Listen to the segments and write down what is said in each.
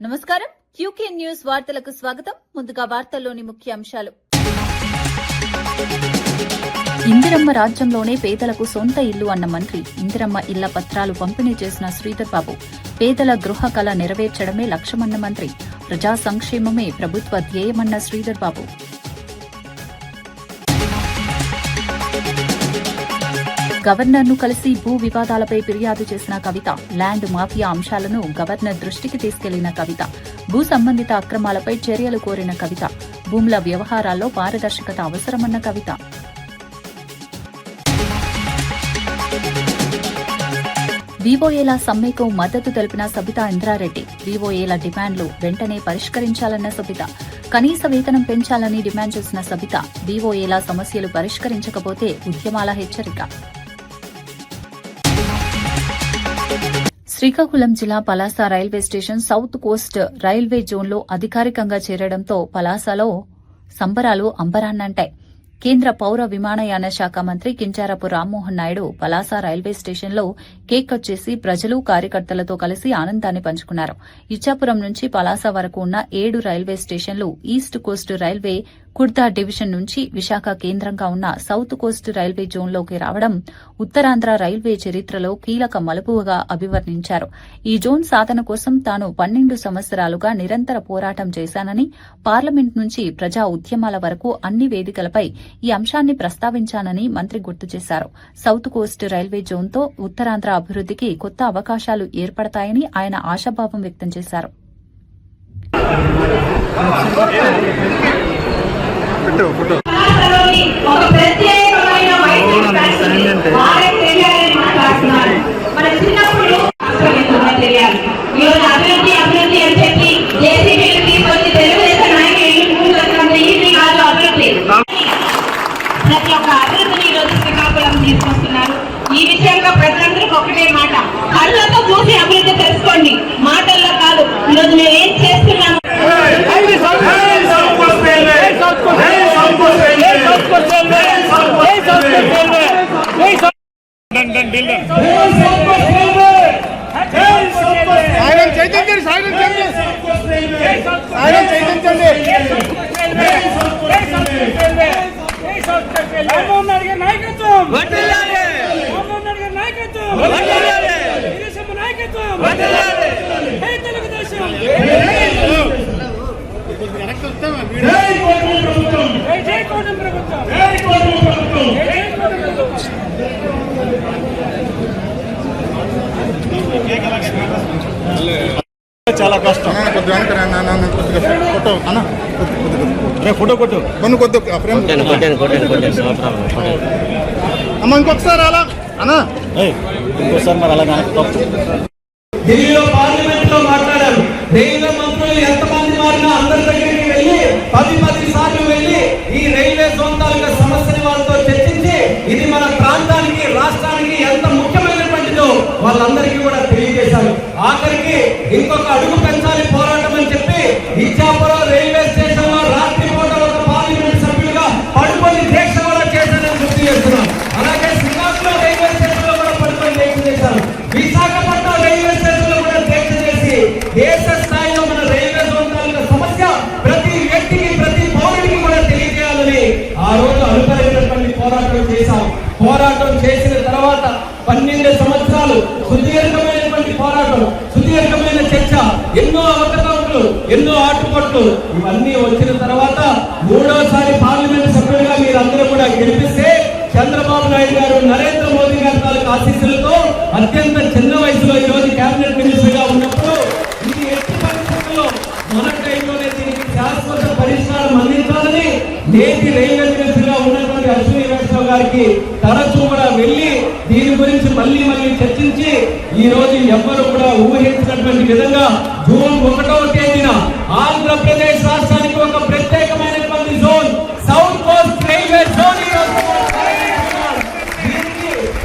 నమస్కారం QK news వార్తలకు స్వాగతం. ముందుగా వార్తల్లోని ముఖ్య అంశాలు. ఇందిరమ్మ రాజ్యంలోనే పేదలకు సొంత ఇల్లు అన్న మంత్రి. ఇందిరమ్మ ఇళ్ల పత్రాలు పంపిణీ చేసిన శ్రీధర్ బాబు. పేదల గృహ కళ నెరవేర్చడమే లక్ష్యమన్న మంత్రి. ప్రజా సంక్షేమమే ప్రభుత్వ ధ్యేయమన్న శ్రీధర్ బాబు. గవర్నర్ను కలిసి భూ వివాదాలపై ఫిర్యాదు చేసిన కవిత. ల్యాండ్ మాఫియా అంశాలను గవర్నర్ దృష్టికి తీసుకెళ్లిన కవిత. భూ సంబంధిత అక్రమాలపై చర్యలు కోరిన కవిత. భూముల వ్యవహారాల్లో పారదర్శకత అవసరమన్న కవిత. వీవోఏల సమ్మెకు మద్దతు తెలిపిన సబితా ఇంద్రారెడ్డి. వీవోఏల డిమాండ్లు వెంటనే పరిష్కరించాలన్న సబిత. కనీస వేతనం పెంచాలని డిమాండ్ చేసిన సబిత. వీవోఏల సమస్యలు పరిష్కరించకపోతే ఉద్యమాల హెచ్చరిక. శ్రీకాకుళం జిల్లా Palasa railway station south Coast railway జోన్లో అధికారికంగా చేరడంతో పలాసలో సంబరాలు అంబరాన్నంటాయి. కేంద్ర పౌర విమానయాన శాఖ మంత్రి కింజారపు రామ్మోహన్ నాయుడు పలాస రైల్వే స్టేషన్లో కేక్ కట్ చేసి ప్రజలు కార్యకర్తలతో కలిసి ఆనందాన్ని పంచుకున్నారు. ఇచ్చాపురం నుంచి పలాస వరకు ఉన్న 7 రైల్వే స్టేషన్లు east Coast railway Khurda division నుంచి విశాఖ కేంద్రంగా ఉన్న సౌత్ కోస్ట్ రైల్వే జోన్లోకి రావడం ఉత్తరాంధ్ర రైల్వే చరిత్రలో కీలక మలుపుగా అభివర్ణించారు. ఈ జోన్ సాధన కోసం తాను 12 సంవత్సరాలుగా నిరంతర పోరాటం చేశానని, పార్లమెంట్ నుంచి ప్రజా ఉద్యమాల వరకు అన్ని వేదికలపై ఈ అంశాన్ని ప్రస్తావించానని మంత్రి గుర్తు చేశారు. సౌత్ కోస్ట్ రైల్వే జోన్తో ఉత్తరాంధ్ర అభివృద్దికి కొత్త అవకాశాలు ఏర్పడతాయని ఆయన ఆశాభావం వ్యక్తం చేశారు. ప్రతి ఒక్క అభివృద్ధిని ఈరోజు శ్రీకాకుళం తీసుకొస్తున్నారు. ఈ విషయంగా ప్రజలందరికీ ఒకటే మాట, కళ్ళతో చూసి అభివృద్ధి తెలుసుకోండి, మాటల్లో కాదు. ఈరోజు మేము ఏం చేస్తున్నాము. చాలా కష్టం. ఫోటో కొట్టు కొద్ది అమ్మ ఇంకొకసారి అలా అన్నా ఇంకోసారి మరి అలాగే ఢిల్లీలో పార్లమెంట్ లో మాట్లాడారు. రైల్వే మంత్రులు ఎంతమంది మారినా అందరి దగ్గరికి వెళ్ళి 10 సార్లు వెళ్ళి ఈ రైల్వే జోన్ తాలూకా సమస్యని వాళ్ళతో చర్చించి ఇది మన ప్రాంతానికి, రాష్ట్రానికి ఎంత ముఖ్యమైనటువంటిదో వాళ్ళందరికీ కూడా తెలియజేశారు. ఆఖరికి ఇంకొక అడుగు పెంచాలి పోరాటం అని చెప్పి ఇచ్చాపురం రైల్వే స్టేషన్ లో రాత్రి పూట ఒక పార్లమెంట్ సభ్యులుగా పడుకొని దీక్ష కూడా చేశారని గుర్తు చేస్తున్నాం. అలాగే శ్రీకాకుళం రైల్వే స్టేషన్ లో కూడా పడుకొని దీక్ష చేశారు. విశాఖపట్నం రైల్వే స్టేషన్ లో కూడా దీక్ష చేసి దేశ స్థాయిలో మన రైల్వే జోన్ తాలూకా సమస్య ప్రతి వ్యక్తికి, ప్రతి పౌరుడికి కూడా తెలియజేయాలని ఆ రోజు అనుకరించినటువంటి పోరాటం చేశాం. పోరాటం చేసిన తర్వాత 12 సంవత్సరాలు సుదీర్ఘమైనటువంటి పోరాటం, సుదీర్ఘమైన చర్చ, ఎన్నో అవకతవకలు, ఎన్నో ఆటుపట్లు, ఇవన్నీ వచ్చిన తర్వాత 3వసారి పార్లమెంట్ సభ్యులుగా మీరందరూ కూడా గెలిపిస్తే చంద్రబాబు నాయుడు గారు, నరేంద్ర మోదీ గారి తాలూకు ఆశీస్సులతో అత్యంత చిన్న వయసులో ఈ రోజు కేబినెట్ మినిస్టర్ గా ఉన్నప్పుడు ఇది ఎట్టి పరిస్థితుల్లో మన టైంలోనే దీనికి శాశ్వత పరిష్కారం అందించాలని నేటి రైల్వే మినిస్టర్ గా ఉన్నటువంటి అశ్విని వైష్ణవ్ గారికి తరచూ కూడా వెళ్లి దీని గురించి మళ్ళీ చర్చించి ఈ రోజు ఎవ్వరు కూడా ఊహించినటువంటి విధంగా జూన్ 1వ తేదీన ఆంధ్రప్రదేశ్ రాష్ట్రానికి ఒక ప్రత్యేకమైనటువంటి zone south Coast railway zone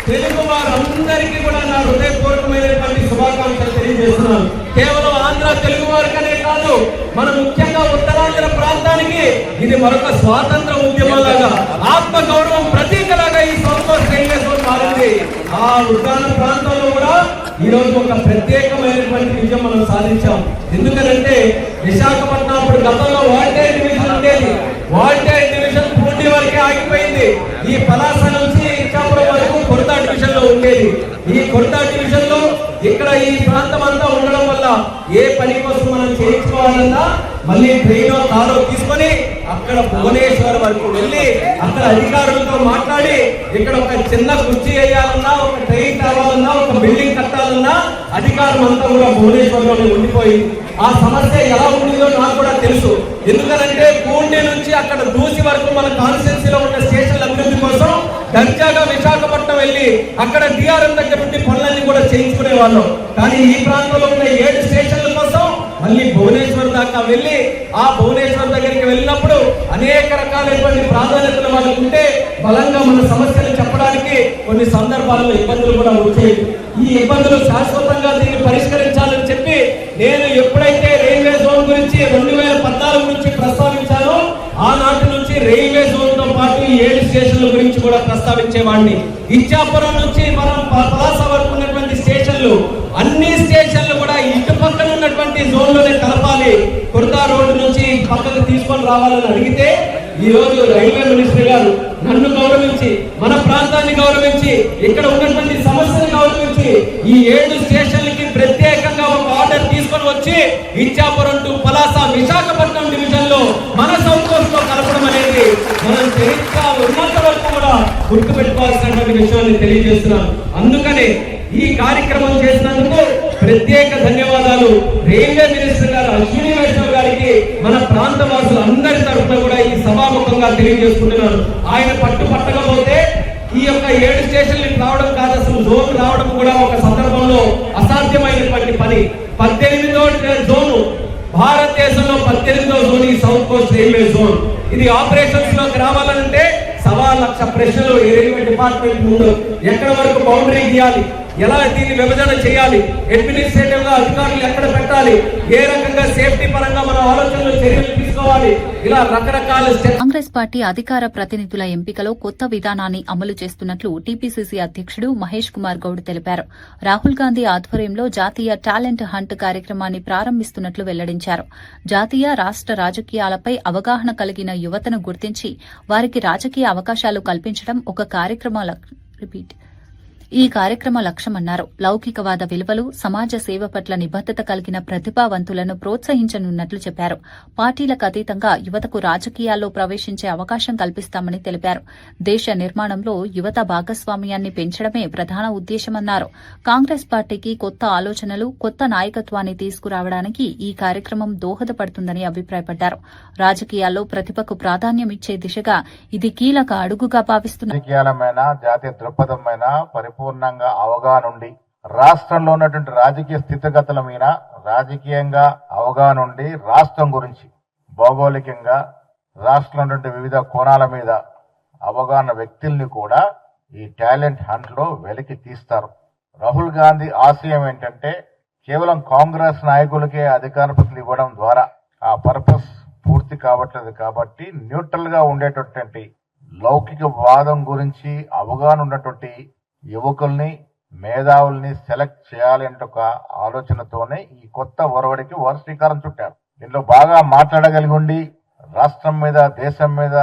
Telugu వారందరికీ కూడా నా హృదయపూర్వకమైనటువంటి శుభాకాంక్షలు తెలియజేస్తున్నాను. కేవలం ఆంధ్ర తెలుగు వారికనే కాదు, మన ముఖ్యంగా ఉత్తరాంధ్ర ప్రాంతానికి ఇది మరొక స్వాతంత్ర ఉద్యమంలాగా, ఆత్మ గౌరవం ప్రతీకలాగా ఈ సౌత్ కోస్ట్ రైల్వే జోన్ మారింది. ఆ ఉత్తరాంధ్ర ప్రాంతంలో కూడా ఈ రోజు ఒక ప్రత్యేకమైనటువంటి విజయం మనం సాధించాం. ఎందుకంటే విశాఖపట్నం అప్పుడు గతంలో వాల్టైర్ డివిజన్ ఉండేది. వాల్టైర్ డివిజన్ పూర్తి వరకే ఆగిపోయింది. ఈ పలాస నుంచి ఇచ్చాపురం వరకు కొరతా డివిజన్ లో ఉండేది. ఈ కొరతా డివిజన్ లో ఇక్కడ ఈ ప్రాంతం అంతా ఉండడం వల్ల ఏ పని కోసం మనం చేయించుకోవాలన్నా మళ్ళీ ట్రైన్ కారు తీసుకొని అక్కడ భువనేశ్వర్ వరకు వెళ్ళి అక్కడ అధికారులతో మాట్లాడి ఇక్కడ ఒక చిన్న కుర్చీ వేయాలన్నా, ఒక ట్రైన్ కావాలన్నా, ఒక బిల్డింగ్ కట్టాలన్నా అధికారం అంతా కూడా భువనేశ్వర్లోనే ఉండిపోయింది. ఆ సమస్య ఎలా ఉండిందో నాకు కూడా తెలుసు. ఎందుకంటే పూణే నుంచి అక్కడ దూసి వరకు మన కాన్స్టిట్యున్సీలో ఉన్న స్టేషన్ల అభివృద్ధి కోసం దర్జాగా విశాఖపట్నం వెళ్ళి అక్కడ డిఆర్ఎం దగ్గర నుండి పనులన్నీ కూడా చేయించుకునే వాళ్ళం. కానీ ఈ ప్రాంతంలో ఉన్న 7 స్టేషన్ల కోసం మళ్ళీ భువనేశ్వర్ దాకా వెళ్ళి ఆ భువనేశ్వర్ దగ్గరికి వెళ్ళినప్పుడు అనేక రకాలైనటువంటి ప్రాధాన్యతలు వాళ్ళకు ఉంటే బలంగా మన సమస్యలు చెప్పడానికి కొన్ని సందర్భాల్లో ఇబ్బందులు కూడా వచ్చాయి. ఈ ఇబ్బందులు శాశ్వతంగా దీన్ని పరిష్కరించాలని చెప్పి నేను ఎప్పుడైతే రైల్వే జోన్ గురించి 2014 నుంచి ప్రస్తావించానో ఆనాటి నుంచి రైల్వే జోన్ తో పాటు 7 స్టేషన్ల గురించి కూడా ప్రస్తావించేవాడిని. ఇచ్చాపురం నుంచి మనం పలాస వరకు ఉన్నటువంటి స్టేషన్లు అన్ని స్టేషన్లు కూడా ఇటు పక్కన ఉన్నటువంటి జోన్ లోనే కలపాలి, కొరతా రోడ్డు నుంచి పక్కకు తీసుకొని రావాలని అడిగితే ఈ రోజు రైల్వే మినిస్టర్ గారు నన్ను గౌరవించి, మన ప్రాంతాన్ని గౌరవించి, ఇక్కడ ఉన్నటువంటి సమస్యను గౌరవించి ఈ 7 స్టేషన్లకి ప్రత్యేకంగా ఒక ఆర్డర్ తీసుకొని వచ్చి ఇచ్చాపురం టు పలాస విశాఖపట్నం డివిజన్ లో మన సౌత్ కోస్ట్ లో కలపడం అనేది మనం చరిత్ర ఉన్నంత వరకు కూడా గుర్తుపెట్టుకోవాల్సినటువంటి విషయాన్ని తెలియజేస్తున్నాం. అందుకనే ఈ కార్యక్రమం చేసినందుకు ప్రత్యేక ధన్యవాదాలు రైల్వే మినిస్టర్ గారు అశ్విని వైష్ణవ్ గారికి మన ప్రాంత వాసులు అందరి తరఫున కూడా ఈ సభాముఖంగా తెలియజేసుకుంటున్నాను. ఆయన పట్టకపోతే ఈ యొక్క 7 స్టేషన్లు రావడం కాదు, అసలు జోన్ రావడం కూడా ఒక సందర్భంలో అసాధ్యమైనటువంటి పని. 18వ జోను భారతదేశంలో 18వ జోన్ ఈ సౌత్ కోస్ట్ రైల్వే జోన్. ఇది ఆపరేషన్స్ లోకి రావాలంటే 1,00,000 ప్రశ్నలు రైల్వే డిపార్ట్మెంట్ ముందు ఎక్కడ వరకు బౌండరీ గీయాలి, ఎలా దీన్ని విభజన చేయాలి, అడ్మినిస్ట్రేటివ్ గా అధికారులు ఎక్కడ పెట్టాలి, ఏ రకంగా సేఫ్టీ పరంగా మన ఆలోచనలు చర్యలు తీసుకోవాలి, ఇలా రకరకాల. కాంగ్రెస్ పార్టీ అధికార ప్రతినిధుల ఎంపికలో కొత్త విధానాన్ని అమలు చేస్తున్నట్లు టీపీసీసీ అధ్యకుడు మహేష్ కుమార్ గౌడ్ తెలిపారు. రాహుల్ గాంధీ ఆధ్వర్యంలో జాతీయ టాలెంట్ హంట్ కార్యక్రమాన్ని ప్రారంభిస్తున్నట్లు వెల్లడించారు. జాతీయ రాష్ట రాజకీయాలపై అవగాహన కలిగిన యువతను గుర్తించి వారికి రాజకీయ అవకాశాలు కల్పించడం ఒక ఈ కార్యక్రమ లక్ష్యమన్నారు. లౌకికవాద విలువలు, సమాజ సేవ పట్ల నిబద్దత కలిగిన ప్రతిభావంతులను ప్రోత్సహించనున్నట్లు చెప్పారు. పార్టీలకు అతీతంగా యువతకు రాజకీయాల్లో ప్రవేశించే అవకాశం కల్పిస్తామని తెలిపారు. దేశ నిర్మాణంలో యువత భాగస్వామ్యాన్ని పెంచడమే ప్రధాన ఉద్దేశమన్నారు. కాంగ్రెస్ పార్టీకి కొత్త ఆలోచనలు, కొత్త నాయకత్వాన్ని తీసుకురావడానికి ఈ కార్యక్రమం దోహదపడుతుందని అభిప్రాయపడ్డారు. రాజకీయాల్లో ప్రతిభకు ప్రాధాన్యమిచ్చే దిశగా ఇది కీలక అడుగుగా భావిస్తున్నారు. పూర్ణంగా అవగాహన ఉండి రాష్ట్రంలో ఉన్నటువంటి రాజకీయ స్థితిగతుల మీద రాజకీయంగా అవగాహన ఉండి రాష్ట్రం గురించి భౌగోళికంగా రాష్ట్రంలో ఉన్నటువంటి వివిధ కోణాల మీద అవగాహన వ్యక్తుల్ని కూడా ఈ టాలెంట్ హంట్ లో వెలికి తీస్తారు. రాహుల్ గాంధీ ఆశయం ఏంటంటే కేవలం కాంగ్రెస్ నాయకులకే అధికార ప్రతినిధులు ఇవ్వడం ద్వారా ఆ పర్పస్ పూర్తి కావట్లేదు. కాబట్టి న్యూట్రల్ గా ఉండేటటువంటి లౌకిక వాదం గురించి అవగాహన ఉన్నటువంటి యువకుల్ని, మేధావుల్ని సెలెక్ట్ చేయాలి అంటే ఒక ఆలోచనతోనే ఈ కొత్త ఒరవడికి వారు శ్రీకారం చుట్టారు. దీనిలో బాగా మాట్లాడగలిగి ఉండి రాష్ట్రం మీద, దేశం మీద,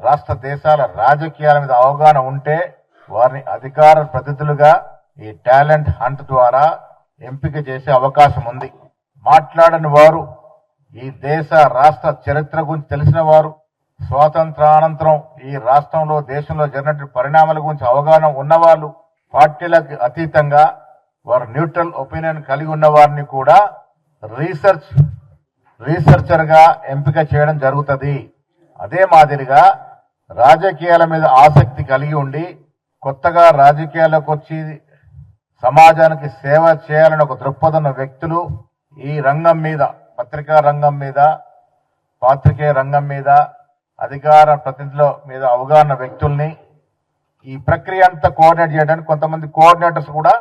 రాష్ట్ర దేశాల రాజకీయాల మీద అవగాహన ఉంటే వారిని అధికార ప్రతినిధులుగా ఈ టాలెంట్ హంట్ ద్వారా ఎంపిక చేసే అవకాశం ఉంది. మాట్లాడని వారు, ఈ దేశ రాష్ట్ర చరిత్ర గురించి తెలిసిన వారు, స్వాతంత్రానంతరం ఈ రాష్ట్రంలో, దేశంలో జరిగినటువంటి పరిణామాల గురించి అవగాహన ఉన్నవాళ్ళు, పార్టీలకు అతీతంగా వారు న్యూట్రల్ ఒపీనియన్ కలిగి ఉన్న వారిని కూడా రీసెర్చర్ గా ఎంపిక చేయడం జరుగుతుంది. అదే మాదిరిగా రాజకీయాల మీద ఆసక్తి కలిగి ఉండి కొత్తగా రాజకీయాలకు వచ్చి సమాజానికి సేవ చేయాలని ఒక దృక్పథం వ్యక్తులు ఈ రంగం మీద, పత్రికా రంగం మీద, పాత్రికేయ రంగం మీద, అధికార ప్రతినిధుల మీద అవగాహన వ్యక్తుల్ని ఈ ప్రక్రియ అంతా కోఆర్డినేట్ చేయడానికి కొంతమంది కోఆర్డినేటర్స్ కూడా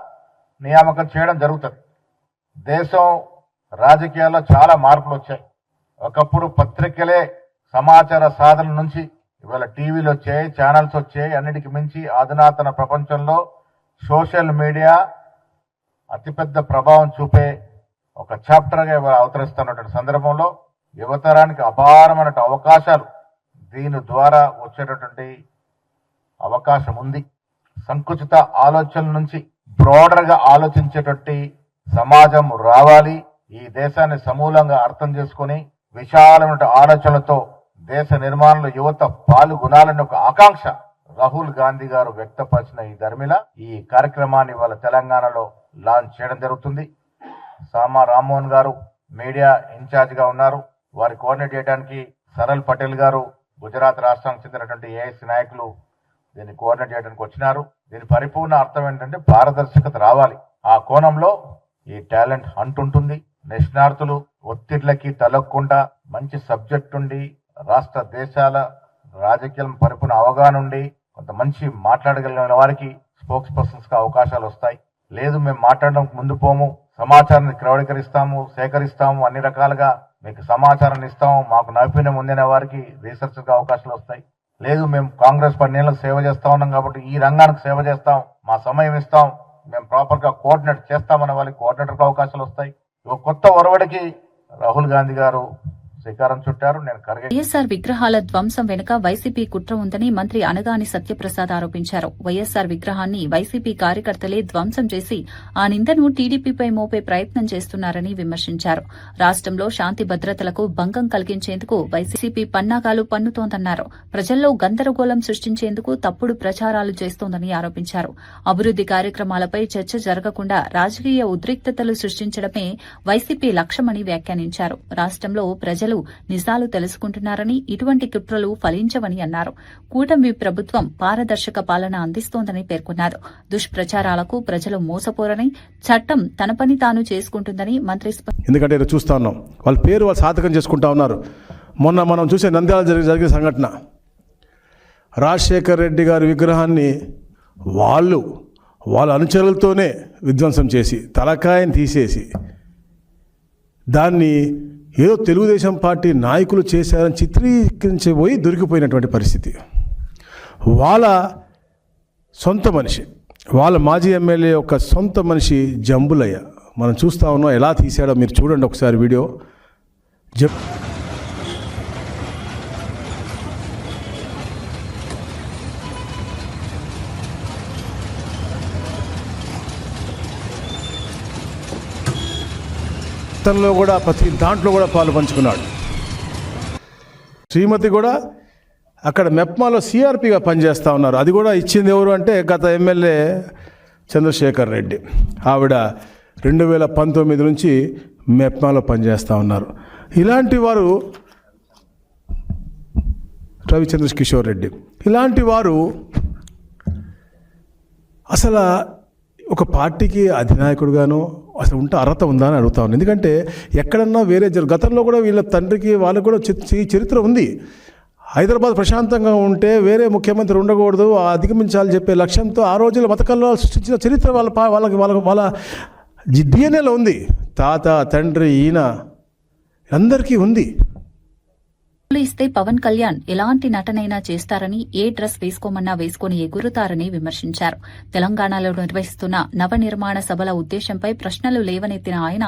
నియామకం చేయడం జరుగుతుంది. దేశం రాజకీయాల్లో చాలా మార్పులు వచ్చాయి. ఒకప్పుడు పత్రికలే సమాచార సాధన నుంచి ఇవాళ టీవీలు వచ్చాయి, ఛానల్స్ వచ్చాయి. అన్నిటికి మించి అధునాతన ప్రపంచంలో సోషల్ మీడియా అతిపెద్ద ప్రభావం చూపే ఒక చాప్టర్ గా ఇవాళ అవతరిస్తున్నటువంటి సందర్భంలో యువతరానికి అపారమైన అవకాశాలు దీని ద్వారా వచ్చేటటువంటి అవకాశం ఉంది. సంకుచిత ఆలోచనల నుంచి బ్రాడర్ గా ఆలోచించేటటువంటి సమాజం రావాలి. ఈ దేశాన్ని సమూలంగా అర్థం చేసుకుని విశాలమైన ఆలోచనలతో దేశ నిర్మాణంలో యువత పాల్గొనాలనే ఒక ఆకాంక్ష రాహుల్ గాంధీ గారు వ్యక్తపరిచిన ఈ ధర్మిల ఈ కార్యక్రమాన్ని ఇవాళ తెలంగాణలో లాంచ్ చేయడం జరుగుతుంది. సామా రామ్మోహన్ గారు మీడియా ఇన్ఛార్జ్ గా ఉన్నారు. వారి కోఆర్డినేట్ చేయడానికి సరల్ పటేల్ గారు గుజరాత్ రాష్ట్రానికి చెందినటువంటి ఏఐసి నాయకులు దీన్ని కోఆర్డినేట్ చేయడానికి వచ్చినారు. దీని పరిపూర్ణ అర్థం ఏంటంటే పారదర్శకత రావాలి. ఆ కోణంలో ఈ టాలెంట్ హంట్ ఉంటుంది. నిష్ణార్థులు ఒత్తిళ్లకి తలొక్కుండా మంచి సబ్జెక్ట్ ఉండి రాష్ట్ర దేశాల రాజకీయం పరిపూర్ణ అవగాహన ఉండి కొంత మంచి మాట్లాడగలిగిన వారికి స్పోక్స్ పర్సన్స్ గా అవకాశాలు వస్తాయి. లేదు మేము మాట్లాడడానికి ముందు పోము, సమాచారాన్ని క్రోడీకరిస్తాము, సేకరిస్తాము, అన్ని రకాలుగా మీకు సమాచారాన్ని ఇస్తాము, మాకు నైపుణ్యం ఉందనే వారికి రీసెర్చ్ గా అవకాశాలు వస్తాయి. లేదు మేము కాంగ్రెస్ 10 ఏళ్లకు సేవ చేస్తా ఉన్నాం కాబట్టి ఈ రంగానికి సేవ చేస్తాం, మా సమయం ఇస్తాం, మేము ప్రాపర్ గా కోఆర్డినేట్ చేస్తామన్న వాళ్ళకి కోఆర్డినేటర్ అవకాశాలు వస్తాయి. ఒక కొత్త ఒరవడికి రాహుల్ గాంధీ గారు శ్రీకారం చుట్టారు. నేను వైఎస్సార్ విగ్రహాల ధ్వంసం వెనుక వైసీపీ కుట్ర ఉందని మంత్రి అనగాని సత్యప్రసాద్ ఆరోపించారు. వైఎస్సార్ విగ్రహాన్ని వైసీపీ కార్యకర్తలే ధ్వంసం చేసి ఆ నిందను టీడీపీపై మోపే ప్రయత్నం చేస్తున్నారని విమర్శించారు. రాష్టంలో శాంతి భద్రతలకు భంగం కలిగించేందుకు వైసీపీ పన్నాగాలు పన్నుతోందన్నారు. ప్రజల్లో గందరగోళం సృష్టించేందుకు తప్పుడు ప్రచారాలు చేస్తోందని ఆరోపించారు. అభివృద్ది కార్యక్రమాలపై చర్చ జరగకుండా రాజకీయ ఉద్రిక్తతలు సృష్టించడమే వైసీపీ లక్ష్యమని వ్యాఖ్యానించారు. రాష్టంలో ప్రజలు నిజాలు తెలుసుకుంటున్నారని ఇటువంటి కుట్రలు ఫలించవని అన్నారు. కూటమి ప్రభుత్వం పారదర్శక పాలన అందిస్తోందని పేర్కొన్నారు. దుష్ప్రచారాలకు ప్రజలు మోసపోరని చట్టం తన పని తాను చేసుకుంటుందని మంత్రి ఎందుకంటే చూస్తా ఉన్నాం వాళ్ళ పేరు వాళ్ళు సాధకం చేసుకుంటా ఉన్నారు. మొన్న మనం చూసే నంద్యాల జరిగిన సంఘటన, రాజశేఖర్ రెడ్డి గారి విగ్రహాన్ని వాళ్ళ అనుచరులతోనే విధ్వంసం చేసి తలకాయని తీసేసి దాన్ని ఏదో తెలుగుదేశం పార్టీ నాయకులు చేశారని చిత్రీకరించబోయి దొరికిపోయినటువంటి పరిస్థితి. వాళ్ళ సొంత మనిషి, వాళ్ళ మాజీ ఎమ్మెల్యే యొక్క సొంత మనిషి జంబులయ్య మనం చూస్తూ ఉన్నాం. ఎలా తీసాడో మీరు చూడండి ఒకసారి వీడియో. లో కూడా ప్రతి దాంట్లో కూడా పాలు పంచుకున్నాడు. శ్రీమతి కూడా అక్కడ మెప్మాలో సిఆర్పిగా పనిచేస్తూ ఉన్నారు. అది కూడా ఇచ్చింది ఎవరు అంటే గత ఎమ్మెల్యే చంద్రశేఖర్ రెడ్డి. ఆవిడ 2019 నుంచి మెప్మాలో పనిచేస్తూ ఉన్నారు. ఇలాంటి వారు రవిచంద్ర కిషోర్ రెడ్డి, ఇలాంటి వారు అసలు ఒక పార్టీకి అధినాయకుడుగానో అసలు ఉంటే అర్హత ఉందా అని అడుగుతా ఉన్నాను. ఎందుకంటే ఎక్కడన్నా వేరే గతంలో కూడా వీళ్ళ తండ్రికి వాళ్ళకు కూడా చరిత్ర ఉంది. హైదరాబాద్ ప్రశాంతంగా ఉంటే వేరే ముఖ్యమంత్రి ఉండకూడదు, అధిగమించాలని చెప్పే లక్ష్యంతో ఆ రోజుల్లో మతకల్లో సృష్టించిన చరిత్ర వాళ్ళ డిఎన్ఏలో ఉంది. తాత తండ్రి ఈయన అందరికీ ఉంది. ఇస్తే పవన్ కళ్యాణ్ ఎలాంటి నటనైనా చేస్తారని, ఏ డ్రెస్ వేసుకోమన్నా వేసుకుని ఎగురుతారని విమర్శించారు. తెలంగాణలో నిర్వహిస్తున్న నవనిర్మాణ సభల ఉద్దేశంపై ప్రశ్నలు లేవనెత్తిన ఆయన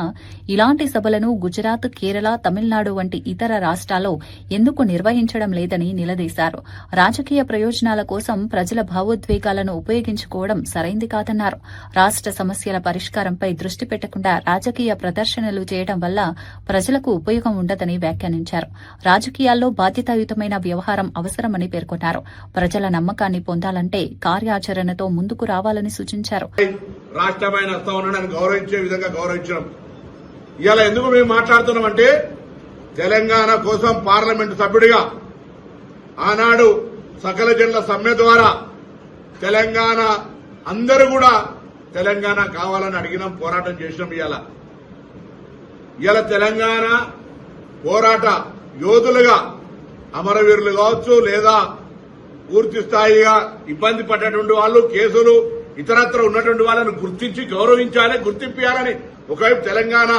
ఇలాంటి సభలను గుజరాత్, కేరళ, తమిళనాడు వంటి ఇతర రాష్ట్రాల్లో ఎందుకు నిర్వహించడం లేదని నిలదీశారు. రాజకీయ ప్రయోజనాల కోసం ప్రజల భావోద్వేగాలను ఉపయోగించుకోవడం సరైంది కాదన్నారు. రాష్ట్ర సమస్యల పరిష్కారంపై దృష్టి పెట్టకుండా రాజకీయ ప్రదర్శనలు చేయడం వల్ల ప్రజలకు ఉపయోగం ఉండదని వ్యాఖ్యానించారు. రాజకీయాల్లో బాధ్యతాయుతమైన వ్యవహారం అవసరమని పేర్కొన్నారు. ప్రజల నమ్మకాన్ని పొందాలంటే కార్యాచరణతో ముందుకు రావాలని సూచించారు. రాష్ట్రమైన గౌరవించే విధంగా గౌరవించడం ఇలా ఎందుకు మేము మాట్లాడుతున్నామంటే తెలంగాణ కోసం పార్లమెంటు సభ్యుడిగా ఆనాడు సకల జనుల సమ్మె ద్వారా తెలంగాణ అందరూ కూడా తెలంగాణ కావాలని అడిగినాం, పోరాటం చేసినాం. ఇవాళ తెలంగాణ పోరాట యోధులుగా అమరవీరులు కావచ్చు, లేదా పూర్తి స్థాయిగా ఇబ్బంది పడ్డటువంటి వాళ్ళు, కేసులు ఇతరత్ర ఉన్నటువంటి వాళ్ళను గుర్తించి గౌరవించాలి, గుర్తించాలని ఒకవైపు తెలంగాణ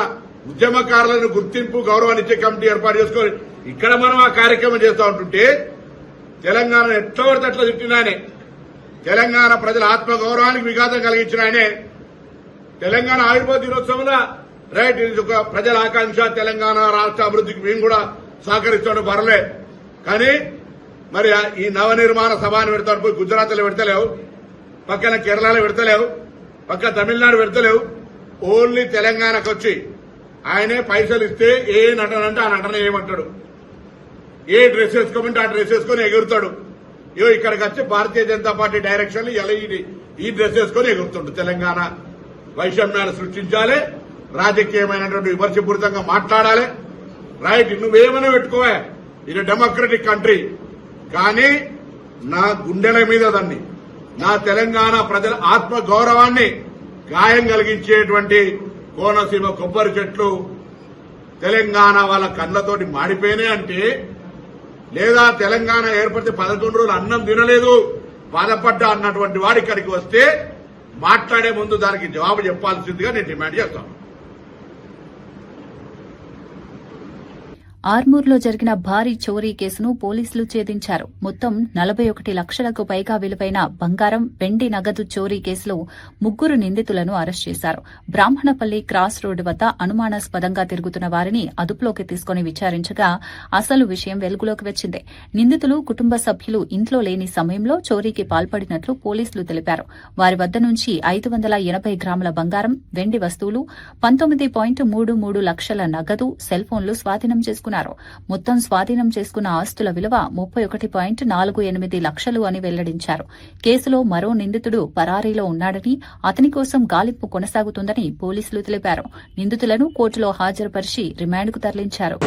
ఉద్యమకారులను గుర్తింపు గౌరవాన్ని ఇచ్చే కమిటీ ఏర్పాటు చేసుకొని ఇక్కడ మనం ఆ కార్యక్రమం చేస్తూ ఉంటుంటే తెలంగాణ ఎట్లా పడితే అట్లా తిట్టిన ఆయనే, తెలంగాణ ప్రజల ఆత్మగౌరవానికి విఘాతం కలిగించిన ఆయనే తెలంగాణ ఆవిర్భావ దినోత్సవంలో రైట్, ఇది ఒక ప్రజల ఆకాంక్ష, తెలంగాణ రాష్ట్ర అభివృద్ధికి మేము కూడా సహకరిస్తాడు పర్లే. కానీ మరి ఈ నవనిర్మాణ సభను పెడతాడు, పోయి గుజరాత్లో పెడతలేవు, పక్కన కేరళలో పెడతలేవు, పక్క తమిళనాడు పెడతలేవు. ఓన్లీ తెలంగాణకు వచ్చి ఆయనే పైసలు ఇస్తే ఏ నటన అంటే ఆ నటన ఏమంటాడు, ఏ డ్రెస్ వేసుకోమంటే ఆ డ్రెస్ వేసుకొని ఎగురుతాడు. ఇక్కడికి వచ్చి భారతీయ జనతా పార్టీ డైరెక్షన్ ఇలా ఈ డ్రెస్ వేసుకొని ఎగురుతుండు. తెలంగాణ వైషమ్యాలు సృష్టించాలి, రాజకీయమైనటువంటి విమర్శపూరితంగా మాట్లాడాలి. రైట్, నువ్వేమైనా పెట్టుకోవా, ఇది డెమోక్రటిక్ కంట్రీ. కానీ నా గుండెల మీద దాన్ని, నా తెలంగాణ ప్రజల ఆత్మ గౌరవాన్ని గాయం కలిగించేటువంటి కోనసీమ కొబ్బరి చెట్లు తెలంగాణ వాళ్ళ కళ్ళతోటి మాడిపోయినాయి అంటే, లేదా తెలంగాణ ఏర్పడితే 11 రోజులు అన్నం తినలేదు బాధపడ్డా అన్నటువంటి వాడు ఇక్కడికి వస్తే మాట్లాడే ముందు దానికి జవాబు చెప్పాల్సిందిగా నేను డిమాండ్ చేస్తాను. ఆర్మూర్లో జరిగిన భారీ చోరీ కేసును పోలీసులు ఛేదించారు. మొత్తం 41 లక్షలకు పైగా విలువైన బంగారం, వెండి నగదు చోరీ కేసులో 3 నిందితులను అరెస్ట్ చేశారు. బ్రాహ్మణపల్లి క్రాస్ రోడ్డు వద్ద అనుమానాస్పదంగా తిరుగుతున్న వారిని అదుపులోకి తీసుకుని విచారించగా అసలు విషయం వెలుగులోకి వచ్చింది. నిందితులు కుటుంబ సభ్యులు ఇంట్లో లేని సమయంలో చోరీకి పాల్పడినట్లు పోలీసులు తెలిపారు. వారి వద్ద నుంచి 580 గ్రాముల బంగారం, వెండి వస్తువులు, 19.33 లక్షల నగదు, సెల్ ఫోన్లు స్వాధీనం చేసుకున్నారు. మొత్తం స్వాధీనం చేసుకున్న ఆస్తుల విలువ 31.48 లక్షలు అని వెల్లడించారు. కేసులో మరో నిందితుడు పరారీలో ఉన్నాడని, అతని కోసం గాలింపు కొనసాగుతుందని పోలీసులు తెలిపారు. నిందితులను కోర్టులో హాజరుపరిచి రిమాండ్కు తరలించారు.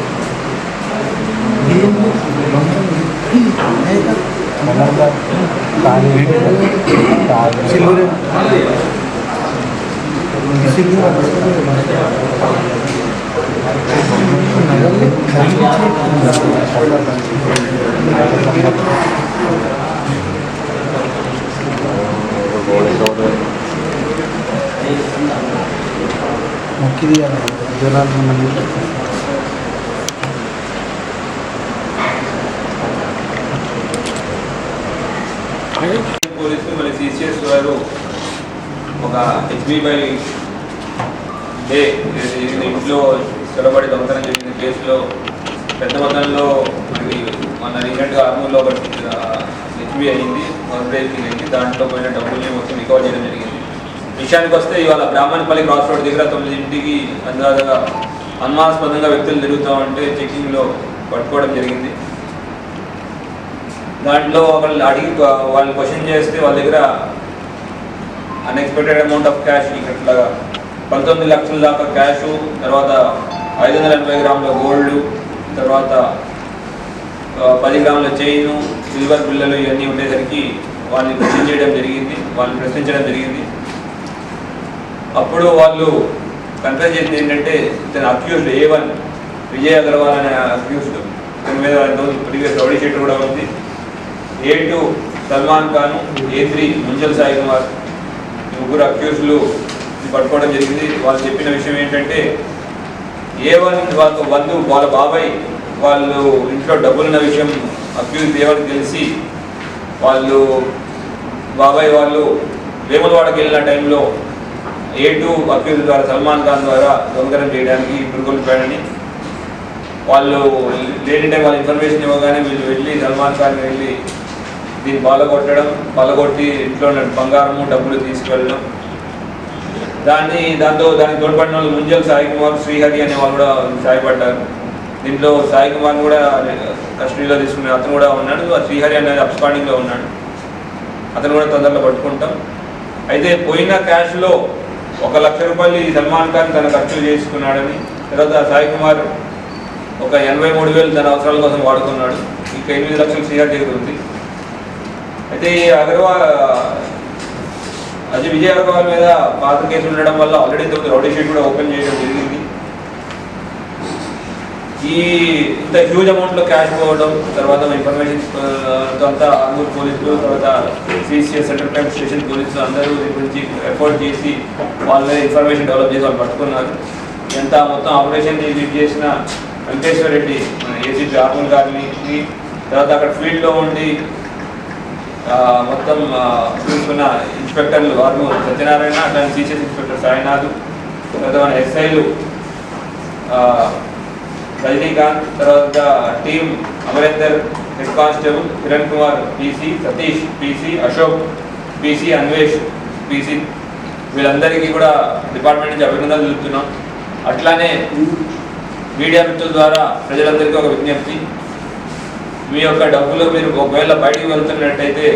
పోలీసులు మళ్ళీ సిసిఎస్ వారు ఒక హెచ్బీపై ఇంట్లో చొరబడి దొంగతనం జరిగిన కేసులో పెద్ద మొత్తంలో మనకి మన రీసెంట్గా ఆర్మూర్లో ఒక హెచ్బీ అయింది, మొదటి అయింది. దాంట్లో పోయిన డబ్బుల్ని మొత్తం రికవర్ చేయడం జరిగింది. విషయానికి వస్తే ఇవాళ బ్రాహ్మణపల్లి క్రాస్ రోడ్ దగ్గర 9ంటికి అందాజగా అనుమానాస్పదంగా వ్యక్తులు తిరుగుతామంటే చెకింగ్లో పట్టుకోవడం జరిగింది. దాంట్లో వాళ్ళు అడిగి వాళ్ళు క్వశ్చన్ చేస్తే వాళ్ళ దగ్గర అన్ఎక్స్పెక్టెడ్ అమౌంట్ ఆఫ్ క్యాష్ ఇట్లాగా 19 లక్షల దాకా క్యాషు, తర్వాత 580 గ్రాముల గోల్డ్, తర్వాత 10 గ్రాముల చైను, సిల్వర్ బిల్లలు ఇవన్నీ ఉండేసరికి వాళ్ళని ప్రశ్నించడం జరిగింది. అప్పుడు వాళ్ళు కన్ఫర్మ్ చేసింది ఏంటంటే, ఇతను అక్యూజ్డ్ A1 విజయ్ అగర్వాల్ అనే అక్యూజ్డ్, ఇతని మీద ప్రీవియస్ రౌడీ షీట్ కూడా ఉంది. A2 సల్మాన్ ఖాన్, A3 ముంజల్ సాయి కుమార్, ఈ 3 అక్యూజ్లు పట్టుకోవడం జరిగింది. వాళ్ళు చెప్పిన విషయం ఏంటంటే, A1 వాళ్ళ బాబాయ్ వాళ్ళు ఇంట్లో డబ్బులున్న విషయం అక్యూజ్ A1 తెలిసి బాబాయ్ వాళ్ళు వేములవాడకి వెళ్ళిన టైంలో A2 అక్యూజ్ ద్వారా సల్మాన్ ఖాన్ ద్వారా దొంగతనం చేయడానికి పురుగొల్పాడని, వాళ్ళు లేని టైం వాళ్ళ ఇన్ఫర్మేషన్ ఇవ్వగానే వీళ్ళు వెళ్ళి సల్మాన్ ఖాన్ వెళ్ళి దీన్ని పలగొట్టి ఇంట్లో ఉన్న బంగారము డబ్బులు తీసుకెళ్ళడం, దానికి తోడ్పడిన వాళ్ళు ముంజల్ సాయి కుమార్, శ్రీహరి అనే వాళ్ళు కూడా సాయపడ్డారు. దీంట్లో సాయి కుమార్ కూడా కస్టడీలో తీసుకునే అతను కూడా ఉన్నాడు. శ్రీహరి అనేది అబ్స్కాండింగ్లో ఉన్నాడు, అతను కూడా తొందరలో పట్టుకుంటాం. అయితే పోయిన క్యాష్లో 1 లక్ష రూపాయలు సల్మాన్ ఖాన్ తన ఖర్చు చేసుకున్నాడని, తర్వాత సాయి కుమార్ ఒక 83,000 తన అవసరాల కోసం వాడుకున్నాడు. ఇంకా 8 లక్షలు శ్రీహరి దగ్గర ఉంది. అయితే విజయ్ అగర్వాల్ మీద పాత కేసులు ఉండడం వల్ల ఆల్రెడీ రౌడీ షీట్ కూడా ఓపెన్ చేయడం జరిగింది. ఇంత హ్యూజ్ అమౌంట్లో క్యాష్ పోవడం, తర్వాత ఇన్ఫర్మేషన్ అంతా ఆర్మూర్ పోలీసులు, తర్వాత సిసిఎస్ సెంట్రల్ క్రైమ్ స్టేషన్ పోలీసులు అందరూ దీని గురించి ఎఫర్ట్ చేసి వాళ్ళ ఇన్ఫర్మేషన్ డెవలప్ చేసి వాళ్ళు పట్టుకున్నారు. ఎంత మొత్తం ఆపరేషన్ లీడ్ చేసిన వెంకటేశ్వర రెడ్డి, ఏసీపీ ఆర్మూర్ గారిని, తర్వాత అక్కడ ఫీల్డ్లో ఉండి మొత్తం చూసుకున్న ఇన్స్పెక్టర్లు వారు సత్యనారాయణ, అట్లాంటి సిసిఎస్ ఇన్స్పెక్టర్ సాయినాథ్, తర్వాత మన ఎస్ఐలు రజనీకాంత్, తర్వాత team Amarender, head constable Kiran Kumar PC, Satish PC, Ashok PC, Anvesh PC, వీళ్ళందరికీ కూడా డిపార్ట్మెంట్ నుంచి అభినందనలు తెలుపుతున్నాం. అట్లానే మీడియా మిత్రుల ద్వారా ప్రజలందరికీ ఒక విజ్ఞప్తి, మీ యొక్క డబ్బులు మీరు ఒకవేళ బయటికి వెళ్తున్నట్టయితే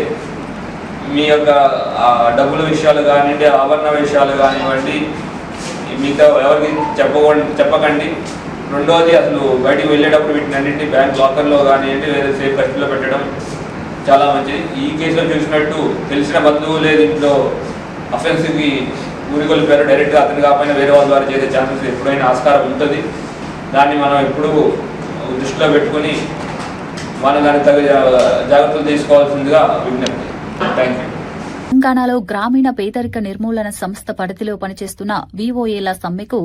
మీ యొక్క డబ్బుల విషయాలు కానివ్వండి, ఆభరణ విషయాలు కానివ్వండి, మిగతా ఎవరికి చెప్పకండి. రెండోది, అసలు బయటికి వెళ్ళేటప్పుడు వీటిని అన్నింటినీ బ్యాంక్ లాకర్లో కానివ్వండి లేదా సేఫ్ పరిస్థితిలో పెట్టడం చాలా మంచిది. ఈ కేసులో చూసినట్టు తెలిసిన బంధువులే దీంట్లో అఫెన్స్కి ఊరికొల్పారు, డైరెక్ట్గా అతను కాకపోయినా వేరే వాళ్ళ ద్వారా చేసే ఛాన్సెస్ ఎప్పుడైనా ఆస్కారం ఉంటుంది. దాన్ని మనం ఎప్పుడూ దృష్టిలో పెట్టుకుని మనం దానికి తగ్గ జాగ్రత్తలు తీసుకోవాల్సిందిగా విజ్ఞప్తి. Thank you. తెలంగాణలో గ్రామీణ పేదరిక నిర్మూలన సంస్థ పరిధిలో పనిచేస్తున్న వివోఏల సమ్మెకు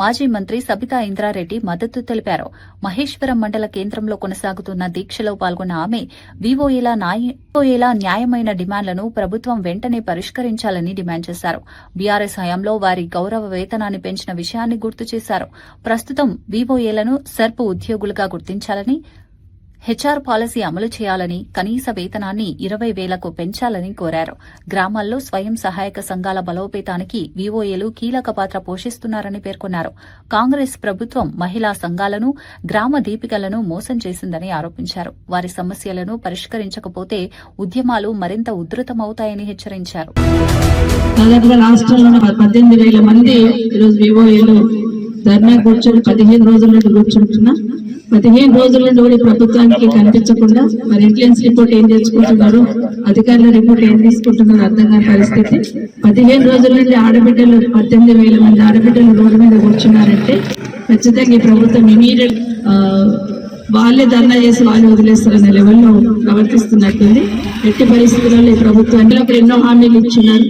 మాజీ మంత్రి సబితా ఇంద్రారెడ్డి మద్దతు తెలిపారు. మహేశ్వరం మండల కేంద్రంలో కొనసాగుతున్న దీక్షలో పాల్గొన్న ఆమె వివోఏల న్యాయమైన డిమాండ్లను ప్రభుత్వం వెంటనే పరిష్కరించాలని డిమాండ్ చేశారు. బీఆర్ఎస్ హయాంలో వారి గౌరవ వేతనాన్ని పెంచిన విషయాన్ని గుర్తు చేశారు. ప్రస్తుతం వివోఏలను సర్ప్ ఉద్యోగులుగా గుర్తించాలని, హెచ్ఆర్ పాలసీ అమలు చేయాలని, కనీస వేతనాన్ని 20,000కు పెంచాలని కోరారు. గ్రామాల్లో స్వయం సహాయక సంఘాల బలోపేతానికి వివోఏలు కీలక పాత్ర పోషిస్తున్నారని పేర్కొన్నారు. కాంగ్రెస్ ప్రభుత్వం మహిళా సంఘాలను, గ్రామ దీపికలను మోసం చేసిందని ఆరోపించారు. వారి సమస్యలను పరిష్కరించకపోతే ఉద్యమాలు మరింత ఉధృతమవుతాయని హెచ్చరించారు. దాదాపుగా రాష్ట్రంలో 18,000 మంది ఈరోజు వివోఏలు ధర్నా కూర్చొని 15 రోజుల నుండి కూర్చుంటున్నా. 15 రోజుల నుండి కూడా ప్రభుత్వానికి కనిపించకుండా మరి ఇంటెలిజెన్స్ రిపోర్ట్ ఏం తెచ్చుకుంటున్నారు, అధికారుల రిపోర్ట్ ఏం తీసుకుంటున్నారు అర్థం కాని పరిస్థితి. 15 రోజుల నుండి ఆడబిడ్డలు 18,000 మంది ఆడబిడ్డలు రోడ్డు మీద కూర్చున్నారంటే ఖచ్చితంగా ఈ ప్రభుత్వం ఇమీడియట్ వాళ్ళే ధర్నా చేసి వాళ్ళు వదిలేస్తారనే లెవెల్లో ప్రవర్తిస్తున్నట్టుంది. ఎట్టి పరిస్థితుల్లో ఈ ప్రభుత్వానికి ఎన్నో హామీలు ఇచ్చినారు.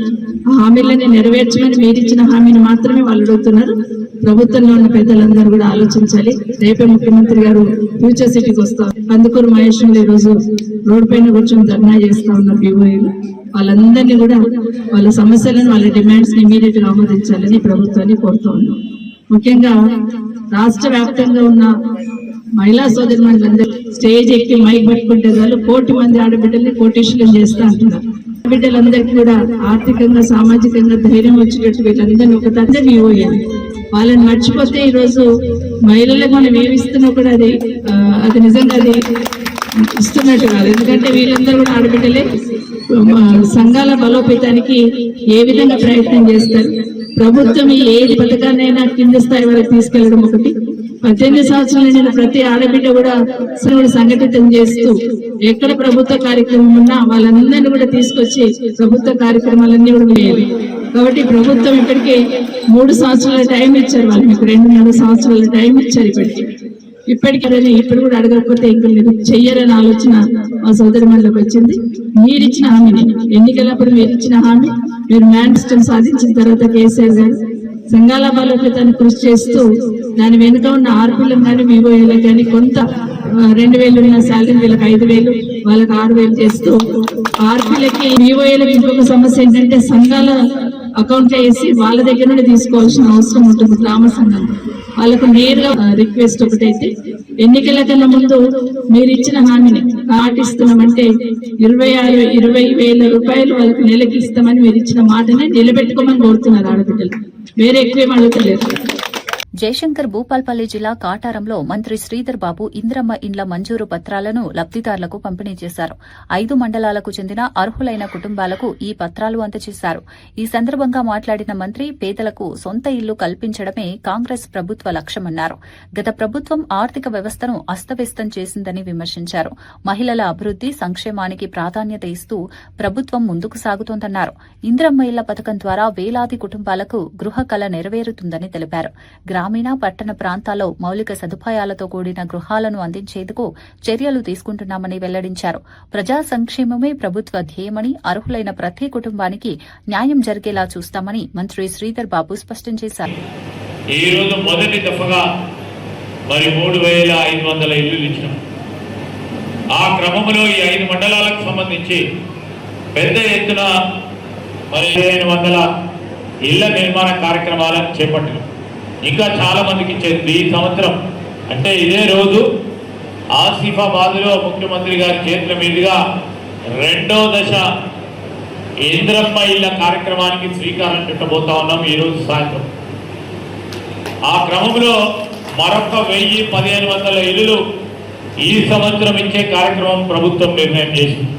ఆ హామీలని నెరవేర్చమని మీరిచ్చిన హామీని మాత్రమే వాళ్ళు అడుగుతున్నారు. ప్రభుత్వంలో ఉన్న పెద్దలందరూ కూడా ఆలోచించాలి. రేపే ముఖ్యమంత్రి గారు ఫ్యూచర్ సిటీకి వస్తారు. అందుకూరు మహేశ్వరులు ఈ రోజు రోడ్డు పైన కూర్చొని ధర్నా చేస్తా ఉన్నారు వివోఏలు. వాళ్ళందరినీ కూడా వాళ్ళ సమస్యలను, వాళ్ళ డిమాండ్స్ ని ఇమీడియట్ గా ఆమోదించాలని ప్రభుత్వాన్ని కోరుతూ ఉన్నాం. ముఖ్యంగా రాష్ట్ర వ్యాప్తంగా ఉన్న మహిళా సోదరులందరూ స్టేజ్ ఎక్కి మైక్ పట్టుకుంటే చాలు 1,000,000 మంది ఆడబిడ్డల్ని కోటేశ్వరం చేస్తా అంటున్నారు. ఆడబిడ్డలందరికీ కూడా ఆర్థికంగా, సామాజికంగా ధైర్యం వచ్చేటట్టు వీళ్ళందరినీ ఒక తండ్రి వివోఏలు. వాళ్ళని మర్చిపోతే ఈ రోజు మహిళలకు మనం ఏమి ఇస్తున్నా కూడా అది నిజంగా అది ఇస్తున్నట్టు కాదు. ఎందుకంటే వీళ్ళందరూ కూడా ఆడబిడ్డలే. సంఘాల బలోపేతానికి ఏ విధంగా ప్రయత్నం చేస్తారు. ప్రభుత్వం ఏ పథకాన్నైనా కింద స్థాయి వరకు తీసుకెళ్లడం ఒకటి. 18 సంవత్సరాల నిండిన ప్రతి ఆడబిడ్డ కూడా సంఘటితం చేస్తూ ఎక్కడ ప్రభుత్వ కార్యక్రమం ఉన్నా వాళ్ళందరినీ కూడా తీసుకొచ్చి ప్రభుత్వ కార్యక్రమాలన్నీ కూడా చేయాలి. కాబట్టి ప్రభుత్వం ఇప్పటికే 3 సంవత్సరాల టైం ఇచ్చారు. వాళ్ళు మీకు 2.5 సంవత్సరాల టైం ఇచ్చారు. ఇప్పుడు కూడా అడగకపోతే ఇంకా మీరు చెయ్యరని ఆలోచన మా సోదరి మండలికి వచ్చింది. మీరిచ్చిన హామీని, ఎన్నికలప్పుడు మీరు ఇచ్చిన హామీ మీరు మేనిఫెస్టోని సాధించిన తర్వాత కేసీఆర్ గారు సంఘాల బలోపేతాన్ని కృషి చేస్తూ దాని వెనుక ఉన్న ఆర్పీలకు కానీ వివోఏలకు కానీ కొంత 2,000 ఉన్న శాలరీ వీళ్ళకి 5,000, వాళ్ళకి 6,000 చేస్తూ ఆర్పీలకి వివోఏలకు ఇంకొక సమస్య ఏంటంటే సంఘాల అకౌంట్ వేసి వాళ్ళ దగ్గర నుండి తీసుకోవాల్సిన అవసరం ఉంటుంది. గ్రామ సంఘం వాళ్ళకు నేరుగా రిక్వెస్ట్ ఒకటైతే ఎన్నికల కన్నా ముందు మీరు ఇచ్చిన హామీని పాటిస్తున్నామంటే 20,000 రూపాయలు వాళ్ళకి నెలకి ఇస్తామని మీరు ఇచ్చిన మాటని నిలబెట్టుకోమని కోరుతున్నారు ఆడబిడ్డలు. వేరే ఎక్కువేం అడుగుతలేదు. జయశంకర్ భూపాల్పల్లి జిల్లా కాటారంలో మంత్రి శ్రీధర్ బాబు ఇంద్రమ్మ ఇండ్ల మంజూరు పత్రాలను లబ్దిదారులకు పంపిణీ చేశారు. 5 మండలాలకు చెందిన అర్హులైన కుటుంబాలకు ఈ పత్రాలు అందజేశారు. ఈ సందర్భంగా మాట్లాడిన మంత్రి పేదలకు సొంత ఇల్లు కల్పించడమే కాంగ్రెస్ ప్రభుత్వ లక్ష్యమన్నారు. గత ప్రభుత్వం ఆర్థిక వ్యవస్థను అస్తవ్యస్తం చేసిందని విమర్శించారు. మహిళల అభివృద్ది, సంక్షేమానికి ప్రాధాన్యత ఇస్తూ ప్రభుత్వం ముందుకు సాగుతోందన్నారు. ఇంద్రమ్మ ఇళ్ల పథకం ద్వారా వేలాది కుటుంబాలకు గృహ కళ నెరవేరుతుందని తెలిపారు. గ్రామీణ, పట్టణ ప్రాంతాల్లో మౌలిక సదుపాయాలతో కూడిన గృహాలను అందించేందుకు చర్యలు తీసుకుంటున్నామని వెల్లడించారు. ప్రజా సంక్షేమమే ప్రభుత్వ ధ్యేయమని, అర్హులైన ప్రతి కుటుంబానికి న్యాయం జరిగేలా చూస్తామని మంత్రి శ్రీధర్ బాబు స్పష్టం చేశారు. ఈ రోజు మొదటి దఫగా మరి 3,500 ఇల్లులు ఇచ్చినాం. ఆ క్రమంలో ఈ 5 మండలాలకు సంబంధించి పెద్ద ఎత్తున మరి 1500 ఇళ్ల నిర్మాణ కార్యక్రమాలను చేపట్టారు. ఇంకా చాలా మందికి ఇచ్చేది ఈ సంవత్సరం అంటే ఇదే రోజు ఆసిఫాబాద్లో ముఖ్యమంత్రి గారి చేతుల మీదుగా 2వ దశ ఇంద్రమ్మ ఇళ్ల కార్యక్రమానికి శ్రీకారం చుట్టబోతా ఉన్నాం ఈరోజు సాయంత్రం. ఆ క్రమంలో మరొక 1000-1500 ఇల్లులు ఈ సంవత్సరం ఇచ్చే కార్యక్రమం ప్రభుత్వం నిర్ణయం చేసింది.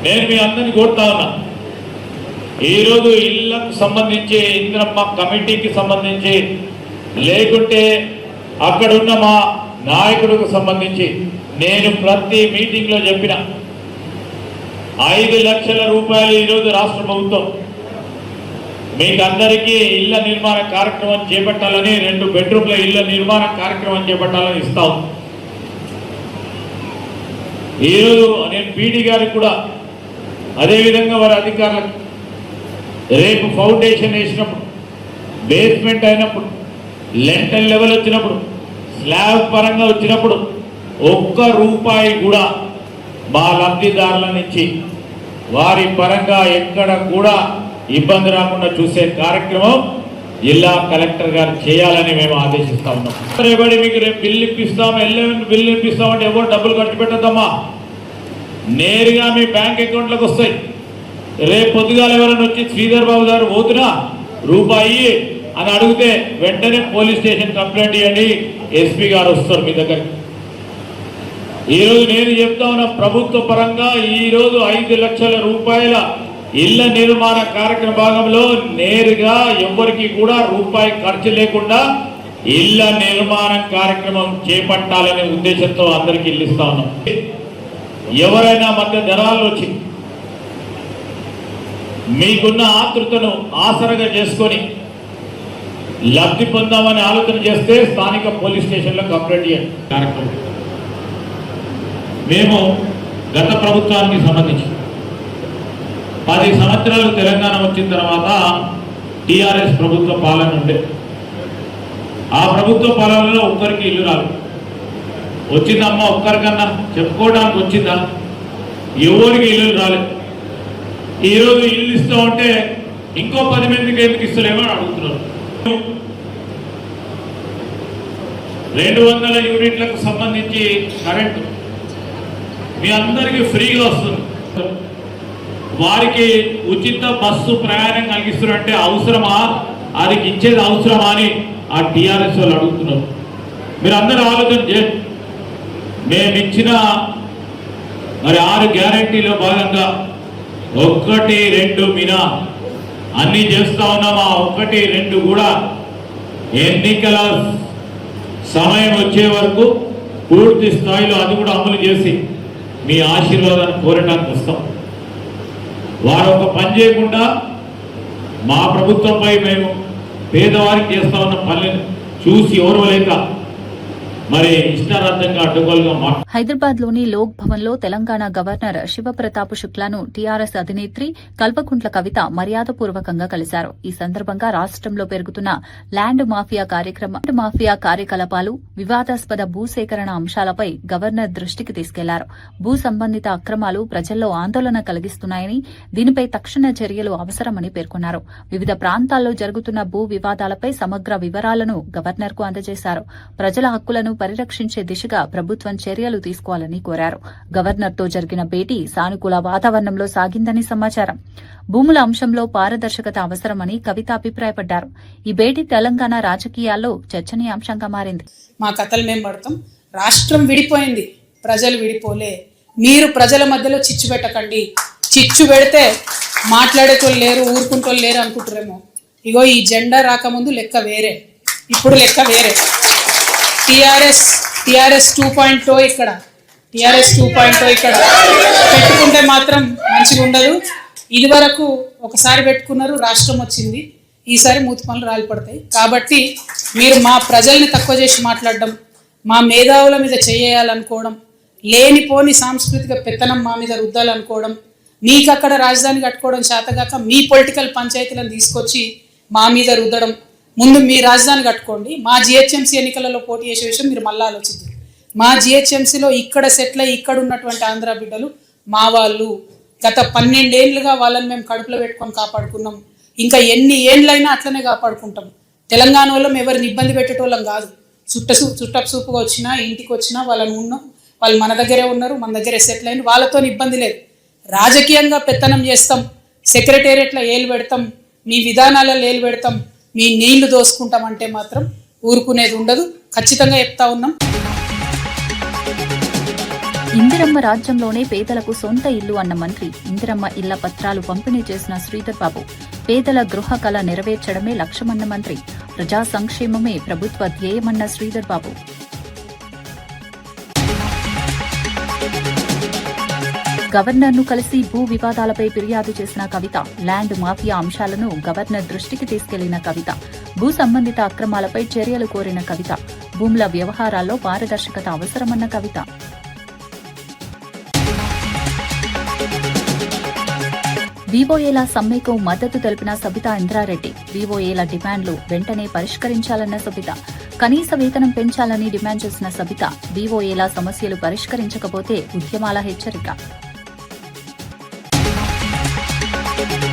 నేను మీ అందరినీ కోరుతా ఉన్నా, ఈరోజు ఇళ్లకు సంబంధించి ఇంద్రమ్మ కమిటీకి సంబంధించి లేకుంటే అక్కడున్న మా నాయకుడికి సంబంధించి నేను ప్రతి మీటింగ్లో చెప్పిన 5 లక్షల రూపాయలు ఈరోజు రాష్ట్ర ప్రభుత్వం మీకు అందరికీ ఇళ్ల నిర్మాణ కార్యక్రమం చేపట్టాలని 2 బెడ్రూమ్ల ఇళ్ల నిర్మాణ కార్యక్రమం చేపట్టాలని ఇస్తాం. ఈరోజు నేను పీడీ గారికి కూడా అదేవిధంగా వారి అధికారులకు రేపు ఫౌండేషన్ వేసినప్పుడు, బేస్మెంట్ అయినప్పుడు, లెంటల్ లెవెల్ వచ్చినప్పుడు, స్లాబ్ పరంగా వచ్చినప్పుడు ₹1 కూడా మా లబ్ధిదారుల నుంచి వారి పరంగా ఎక్కడ కూడా ఇబ్బంది రాకుండా చూసే కార్యక్రమం జిల్లా కలెక్టర్ గారు చేయాలని మేము ఆదేశిస్తా ఉన్నాం. రేపటి మీకు రేపు బిల్లు ఇప్పిస్తాం, బిల్లు ఇప్పిస్తామంటే ఎవరు డబ్బులు ఖర్చు పెట్టద్దమ్మా, నేరుగా మీ బ్యాంక్ అకౌంట్లకు వస్తాయి. రేపు పొద్దుగాల ఎవరైనా వచ్చి శ్రీధర్ బాబు గారు పోతున్నా ₹1 అని అడిగితే వెంటనే పోలీస్ స్టేషన్ కంప్లైంట్ ఇవ్వండి, ఎస్పీ గారు వస్తారు మీ దగ్గరికి. ఈరోజు నేను చెప్తా ఉన్నా, ప్రభుత్వ పరంగా ఈరోజు 5 లక్షల రూపాయల ఇళ్ల నిర్మాణ కార్యక్రమ భాగంలో నేరుగా ఎవరికి కూడా ₹1 ఖర్చు లేకుండా ఇళ్ల నిర్మాణ కార్యక్రమం చేపట్టాలనే ఉద్దేశంతో అందరికీ ఇల్లు ఇస్తా ఉన్నాం. ఎవరైనా మధ్య ధరాలు వచ్చి మీకున్న ఆతృతను ఆసరగా చేసుకొని లబ్ధి పొందామని ఆలోచన చేస్తే స్థానిక పోలీస్ స్టేషన్లో కంప్లైంట్ చేయండి కార్యక్రమం. మేము గత ప్రభుత్వానికి సంబంధించి 10 సంవత్సరాలు తెలంగాణ వచ్చిన తర్వాత టీఆర్ఎస్ ప్రభుత్వ పాలన ఉండే, ఆ ప్రభుత్వ పాలనలో ఒక్కరికి ఇల్లు రాదు. వచ్చిందమ్మా ఒక్కరికన్నా చెప్పుకోవడానికి వచ్చిందా? ఎవరికి ఇల్లు రాలేదు. ఈరోజు ఇల్లు ఇస్తామంటే ఇంకో 10 మందికి ఎందుకు ఇస్తలేమో అని అడుగుతున్నారు. 200 యూనిట్లకు సంబంధించి కరెంటు మీ అందరికీ ఫ్రీగా వస్తుంది. వారికి ఉచిత బస్సు ప్రయాణం కలిగిస్తున్నారంటే అవసరమా, అది ఇచ్చేది అవసరమా అని ఆ టీఆర్ఎస్ వాళ్ళు అడుగుతున్నారు. మీరు అందరూ ఆలోచన చేయండి. మేము ఇచ్చిన మరి 6 గ్యారంటీలో భాగంగా 1, 2 మినా అన్ని చేస్తా ఉన్నాం. ఆ 1, 2 కూడా ఎన్నికల సమయం వచ్చే వరకు పూర్తి స్థాయిలో అది కూడా అమలు చేసి మీ ఆశీర్వాదాన్ని కోరడానికి వస్తాం. వారు ఒక పని చేయకుండా మా ప్రభుత్వంపై మేము పేదవారికి చేస్తా ఉన్న పనులను చూసి ఓర్వలేక మరి ఇష్టారాజ్యంగా అడ్డగోలుగా హైదరాబాద్ లోని లోక్ భవన్ లో తెలంగాణ గవర్నర్ శివప్రతాప్ శుక్లాను టీఆర్ఎస్ అధినేత్రి కల్వకుంట్ల కవిత మర్యాదపూర్వకంగా కలిశారు. ఈ సందర్భంగా రాష్ట్రంలో పెరుగుతున్న ల్యాండ్ మాఫియా కార్యకలాపాలు, వివాదాస్పద భూసేకరణ అంశాలపై గవర్నర్ దృష్టికి తీసుకెళ్లారు. భూ సంబంధిత అక్రమాలు ప్రజల్లో ఆందోళన కలిగిస్తున్నాయని, దీనిపై తక్షణ చర్యలు అవసరమని పేర్కొన్నారు. వివిధ ప్రాంతాల్లో జరుగుతున్న భూ వివాదాలపై సమగ్ర వివరాలను గవర్నర్ కు అందజేశారు. ప్రజల హక్కులను పరిరక్షించే దిశగా ప్రభుత్వం చర్యలు తీసుకోవాలని కోరారు. గవర్నర్తో జరిగిన భేటీ సానుకూల వాతావరణంలో సాగిందని సమాచారం. భూముల అంశంలో పారదర్శకత అవసరమని కవిత అభిప్రాయపడ్డారు. ఈ భేటీ తెలంగాణ రాజకీయాల్లో చర్చనీయాంశంగా మారింది. మా కథలు మేము పడతాం. రాష్ట్రం విడిపోయింది, ప్రజలు విడిపోలే. మీరు ప్రజల మధ్యలో చిచ్చు పెట్టకండి. చిచ్చు పెడితే మాట్లాడేటోళ్ళు లేరు, ఊరుకుంటోళ్ళు లేరు అనుకుంటారేమో. ఇగో ఈ జెండా రాకముందు లెక్క వేరే, ఇప్పుడు లెక్క వేరే. టీఆర్ఎస్ 2.0 ఇక్కడ, టీఆర్ఎస్ 2.0 ఇక్కడ పెట్టుకుంటే మాత్రం మంచిగా ఉండదు. ఇది వరకు ఒకసారి పెట్టుకున్నారు, రాష్ట్రం వచ్చింది, ఈసారి మూతి పనులు రాలిపడతాయి. కాబట్టి మీరు మా ప్రజల్ని తక్కువ చేసి మాట్లాడడం, మా మేధావుల మీద చేయాలనుకోవడం, లేనిపోని సాంస్కృతిక పెత్తనం మా మీద రుద్దాలనుకోవడం, మీకు అక్కడ రాజధాని కట్టుకోవడం చేతగాక మీ పొలిటికల్ పంచాయతీలను తీసుకొచ్చి మా మీద రుద్దడం. ముందు మీ రాజధాని కట్టుకోండి, మా జిహెచ్ఎంసీ ఎన్నికలలో పోటీ చేసే విషయం మీరు మళ్ళీ ఆలోచిద్దాం. మా జిహెచ్ఎంసీలో ఇక్కడ సెటిల్ అయ్యి ఇక్కడ ఉన్నటువంటి ఆంధ్ర బిడ్డలు మా వాళ్ళు. గత 12 ఏళ్ళుగా వాళ్ళని మేము కడుపులో పెట్టుకొని కాపాడుకున్నాం. ఇంకా ఎన్ని ఏళ్ళైనా అట్లనే కాపాడుకుంటాం. తెలంగాణ వాళ్ళం ఎవరిని ఇబ్బంది పెట్టేటోళ్ళం కాదు. చుట్టపు చూపుగా వచ్చినా ఇంటికి వచ్చినా వాళ్ళని ఉన్నాం, వాళ్ళు మన దగ్గరే ఉన్నారు, మన దగ్గరే సెటిల్ అయిన వాళ్ళతో ఇబ్బంది లేదు. రాజకీయంగా పెత్తనం చేస్తాం, సెక్రటేరియట్లో ఏలు పెడతాం, మీ విధానాలలో ఏలు పెడతాం, మీ నీళ్లు దోసుకుంటాం అంటే మాత్రం ఊరుకునేది ఉండదు. ఖచ్చితంగా చెప్తా ఉన్నాం. ఇందిరమ్మ రాజ్యంలోనే పేదలకు సొంత ఇల్లు అన్న మంత్రి, ఇందిరమ్మ ఇళ్ల పత్రాలు పంపిణీ చేసిన శ్రీధర్ బాబు. పేదల గృహ కళ నెరవేర్చడమే లక్ష్యమన్న మంత్రి, ప్రజా సంక్షేమమే ప్రభుత్వ ధ్యేయమన్న శ్రీధర్ బాబు. గవర్నర్ను కలిసి భూ వివాదాలపై ఫిర్యాదు చేసిన కవిత, ల్యాండ్ మాఫియా అంశాలను గవర్నర్ దృష్టికి తీసుకెళ్లిన కవిత, భూ సంబంధిత అక్రమాలపై చర్యలు కోరిన కవిత, భూముల వ్యవహారాల్లో పారదర్శకత అవసరమన్న కవిత. వీవోఏల సమ్మెకు మద్దతు తెలిపిన సబితా ఇంద్రారెడ్డి, వీవోఏల డిమాండ్లు వెంటనే పరిష్కరించాలన్న సబిత, కనీస వేతనం పెంచాలని డిమాండ్ చేసిన సబిత, వీవోఏల సమస్యలు పరిష్కరించకపోతే ఉద్యమాల హెచ్చరిక.